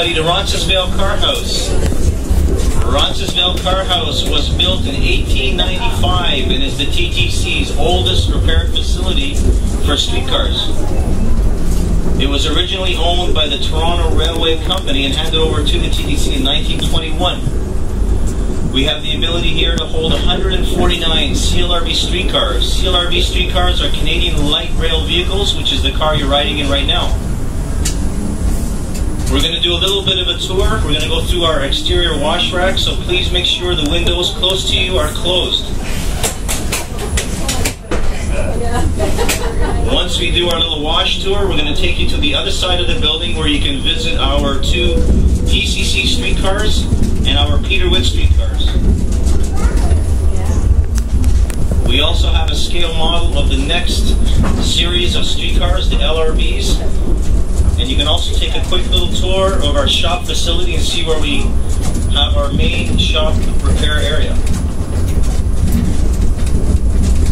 everybody to Roncesvilles Carhouse. Roncesvilles Carhouse was built in 1895 and is the TTC's oldest repair facility for streetcars. It was originally owned by the Toronto Railway Company and handed over to the TTC in 1921. We have the ability here to hold 149 CLRV streetcars. CLRV streetcars are Canadian light rail vehicles, which is the car you're riding in right now. We're going to do a little bit of a tour. We're going to go through our exterior wash rack, so please make sure the windows close to you are closed. Once we do our little wash tour, we're going to take you to the other side of the building where you can visit our two TCC streetcars and our Peter Witt streetcars. We also have a scale model of the next series of streetcars, the LRVs. And you can also take a quick little tour of our shop facility and see where we have our main shop repair area.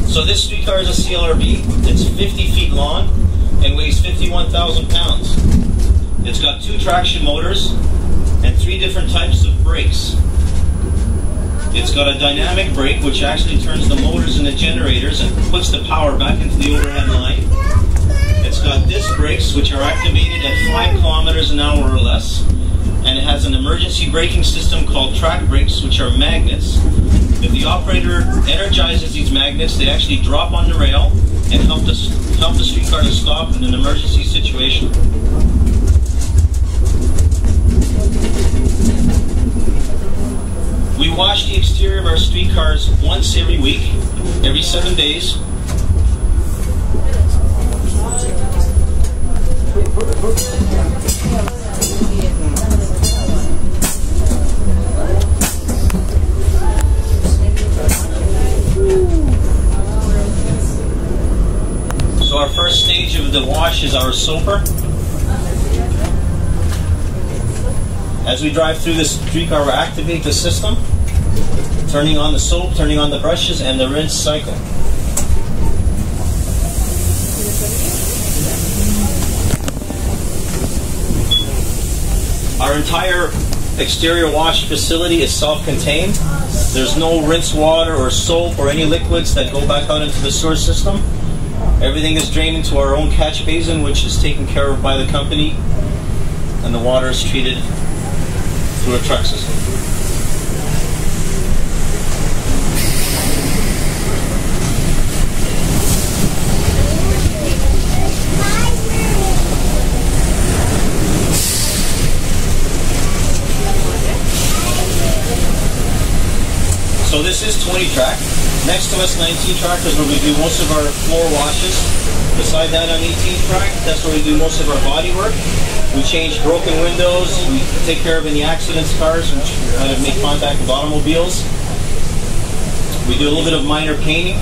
So this streetcar is a CLRV. It's 50 feet long and weighs 51,000 pounds. It's got 2 traction motors and 3 different types of brakes. It's got a dynamic brake which actually turns the motors and the generators and puts the power back into the overhead line. It's got disc brakes which are activated at 5 kilometers an hour or less, and it has an emergency braking system called track brakes, which are magnets. If the operator energizes these magnets, they actually drop on the rail and help the streetcar to stop in an emergency situation. We wash the exterior of our streetcars once every week, every 7 days. So our first stage of the wash is our soaper. As we drive through the streetcar, we activate the system, turning on the soap, turning on the brushes, and the rinse cycle. Our entire exterior wash facility is self-contained. There's no rinse water or soap or any liquids that go back out into the sewer system. Everything is drained into our own catch basin, which is taken care of by the company, and the water is treated through a truck system. So this is 20 track. Next to us, 19 track is where we do most of our floor washes. Beside that on 18 track, that's where we do most of our body work. We change broken windows, we take care of any accidents cars which kind of make contact with automobiles. We do a little bit of minor painting.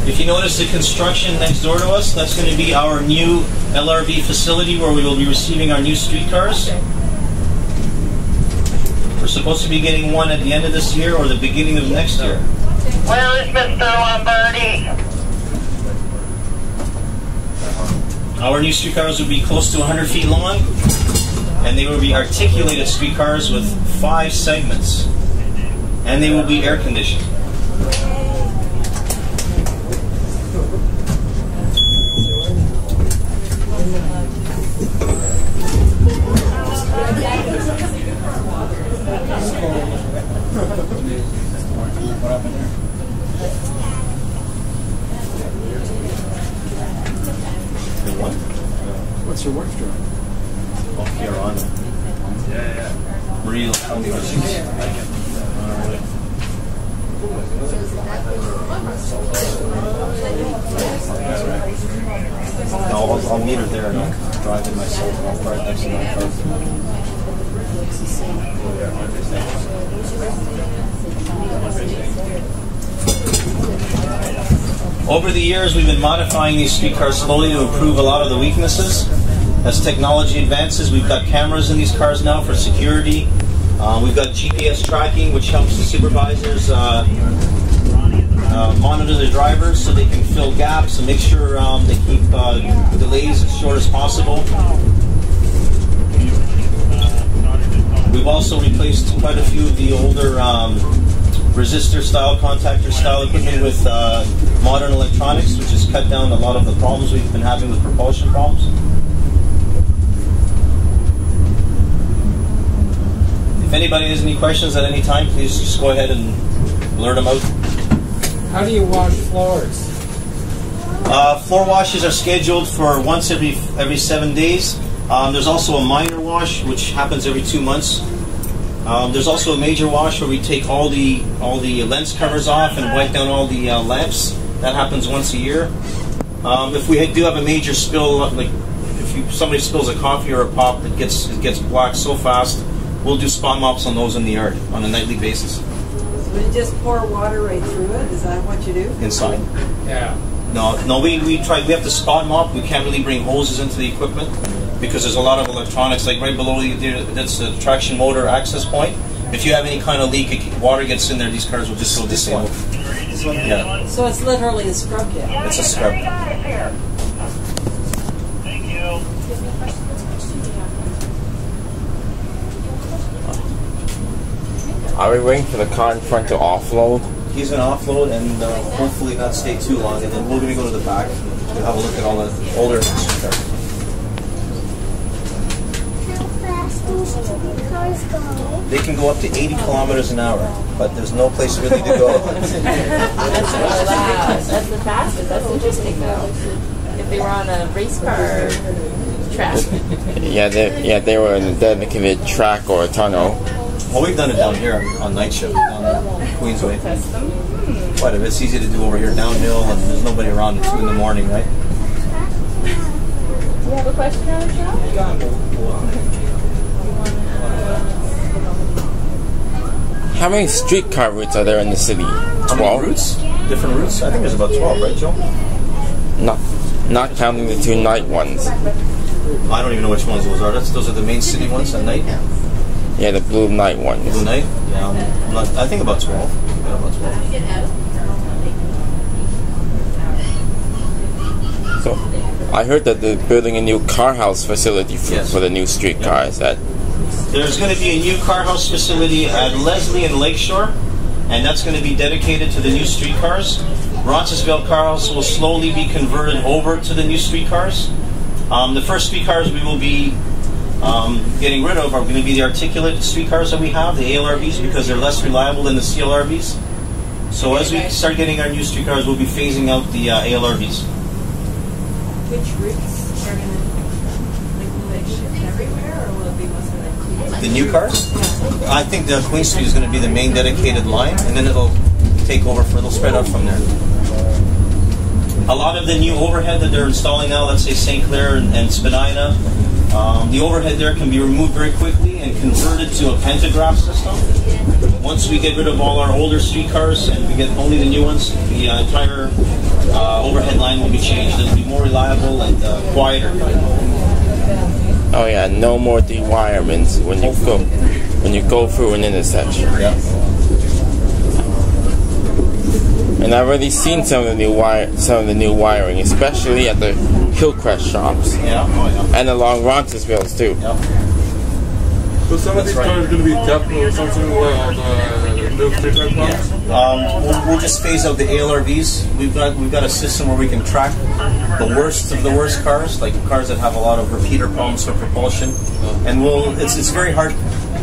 If you notice the construction next door to us, that's going to be our new LRV facility where we will be receiving our new streetcars. We're supposed to be getting one at the end of this year or the beginning of next year. Where is Mr. Lombardi? Our new streetcars will be close to 100 feet long, and they will be articulated streetcars with 5 segments, and they will be air conditioned. What's your work job? Oh, here on. Yeah. Marie will tell me what she's I'll meet her there and I'll drive in myself and I'll park next to my car. Over the years, we've been modifying these streetcars slowly to improve a lot of the weaknesses. As technology advances, we've got cameras in these cars now for security. We've got GPS tracking, which helps the supervisors monitor the drivers so they can fill gaps and make sure they keep delays as short as possible. We've also replaced quite a few of the older resistor style, contactor style equipment with modern electronics, which has cut down a lot of the problems we've been having with propulsion problems. If anybody has any questions at any time, please just go ahead and blurt them out. How do you wash floors? Floor washes are scheduled for once every 7 days. There's also a minor wash, which happens every 2 months. There's also a major wash where we take all the lens covers off and wipe down all the lamps. That happens once a year. If we do have a major spill, like if somebody spills a coffee or a pop, it gets black so fast, we'll do spot mops on those in the yard on a nightly basis. So you just pour water right through it? Is that what you do? Inside. Yeah. No, we have to spot mop. We can't really bring hoses into the equipment because there's a lot of electronics, like right below you there, that's the traction motor access point. If you have any kind of leak, water gets in there, these cars will just go disabled. Yeah. So it's literally a scrub kit? It's a scrub. Thank you. Are we waiting for the car in front to offload? He's going to offload and hopefully not stay too long, and then we're going to go to the back and have a look at all the older street cars. How fast do street cars go? They can go up to 80 kilometers an hour, but there's no place really to go. That's the fastest. That's interesting, though. If they were on a race car track. they were in a dedicated track or a tunnel. Well, we've done it down here on night shift, down Queensway. Quite a bit. It's easy to do over here downhill, and there's nobody around at 2 in the morning, right? You have a question on the show? How many streetcar routes are there in the city? 12? How many routes? Different routes? I think there's about 12, right, Joe? Not counting the 2 night ones. I don't even know which ones those are. Those are the main city ones at night? Yeah, the blue night ones. Blue night? Yeah, I think about 12. Yeah, about 12. So, I heard that they're building a new car house facility for the new streetcars. There's going to be a new car house facility at Leslie and Lakeshore, and that's going to be dedicated to the new streetcars. Roncesvilles Carhouse will slowly be converted over to the new streetcars. The first streetcars we will be getting rid of are going to be the articulate streetcars that we have, the ALRVs, because they're less reliable than the CLRVs. So as we start getting our new streetcars, we'll be phasing out the ALRVs. Which routes are going to, will they ship everywhere, or will it be mostly like Queens? The new cars? I think the Queen Street is going to be the main dedicated line, and then it'll take over it'll spread out from there. A lot of the new overhead that they're installing now, let's say St. Clair and Spadina, the overhead there can be removed very quickly and converted to a pantograph system. Once we get rid of all our older streetcars and we get only the new ones, the entire overhead line will be changed. It'll be more reliable and quieter. Oh yeah, no more dewirements when you go through an intersection. Yeah. And I've already seen some of the new wiring, especially at the Hillcrest shops. Yeah. Oh yeah. And along Roncesvilles too. Yep. So some of these cars are going to be kept or something like the street car cars? We'll just phase out the ALRVs. We've got a system where we can track the worst of the worst cars, like cars that have a lot of repeater problems for propulsion. And it's very hard.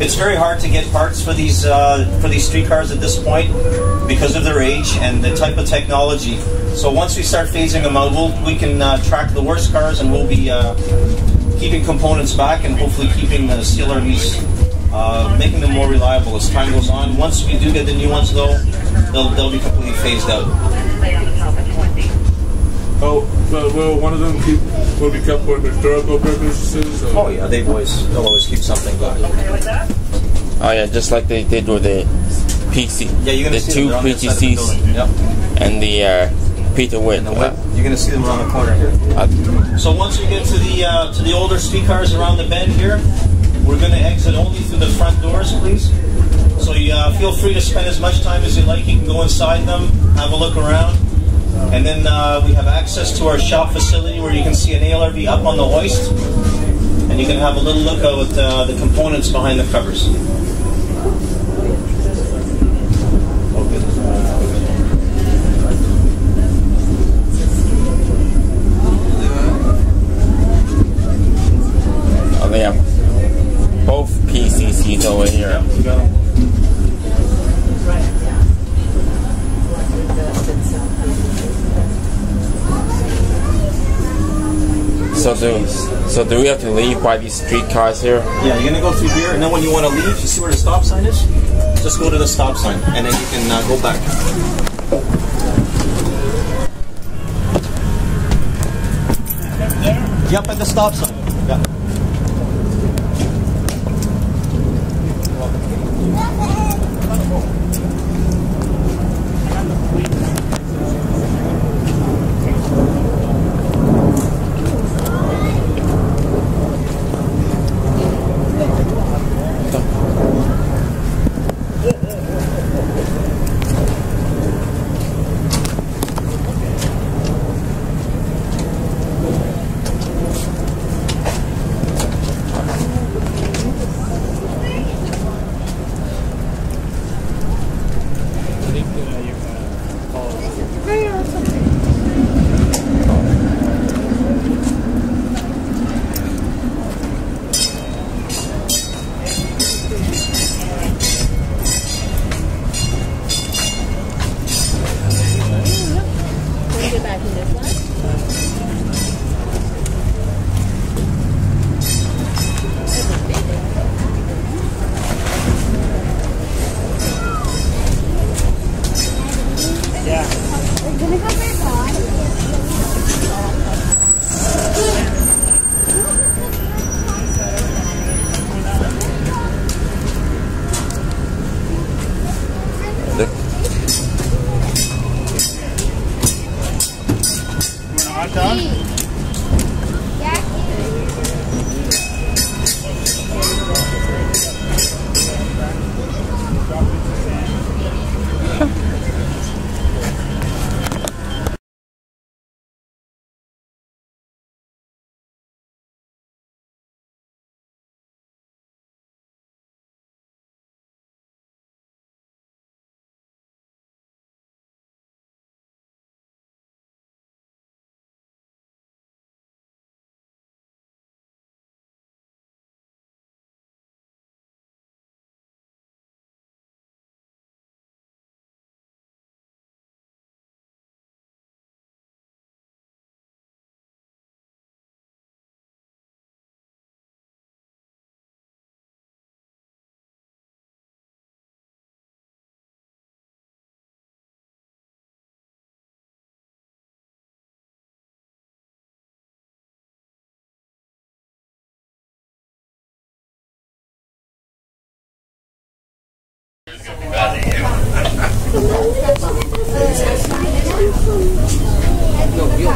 It's very hard to get parts for these street cars at this point because of their age and the type of technology. So once we start phasing them out, we can track the worst cars, and we'll be keeping components back and hopefully keeping the CLRVs, making them more reliable as time goes on. Once we do get the new ones, though, they'll be completely phased out. Oh, well, one of them will be kept for historical purposes? Oh yeah, they'll always keep something back. Oh yeah, just like they did with the PC, yeah, you're gonna the see 2 PTCs and the Peter Witt. You're going to see them around the corner here. So once we get to the older streetcars around the bend here, we're going to exit only through the front doors, please. So you feel free to spend as much time as you like. You can go inside them, have a look around. And then we have access to our shop facility where you can see an ALRV up on the hoist. And and you can have a little look at the components behind the covers. Oh, they have both PCCs over here. Yep, you got them. So do we have to leave by these streetcars here? Yeah, you're gonna go through here, and then when you want to leave, you see where the stop sign is? Just go to the stop sign, and then you can go back. Yep, at the stop sign. Yeah.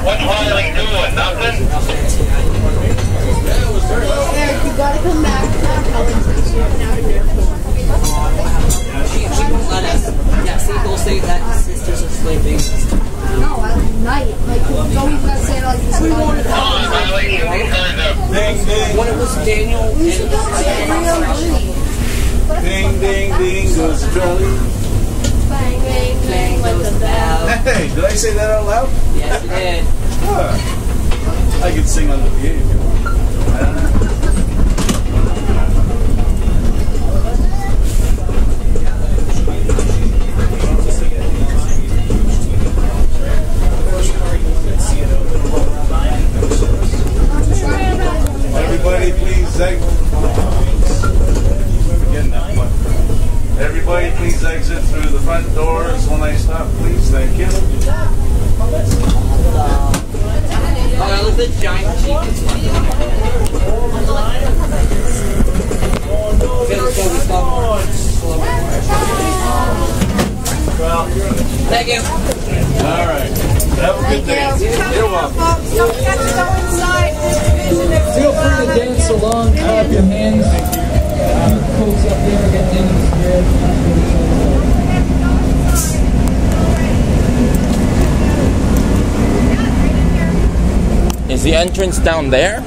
What Harley doing? Nothing? Eric, you gotta come back. She won't let us. Yeah, see, they'll say that sisters are sleeping. No, at night. Like, don't even say it like this. We wanted Come on, Harley, you need to when it was Daniel and Ding, ding, ding goes the trolley. Bang, bang, bang, like the bell. Hey, did I say that out loud? yes, you did. I could sing on the piano if you want. I don't know. Everybody please exit. Again that one. Everybody please exit through the front doors when I stop, please. Thank you. Oh, I look at the giant chickens. Thank you. All right. Have a good day. You're welcome. Feel free to dance along, clap your hands. You folks up there get in the spirit. Is the entrance down there?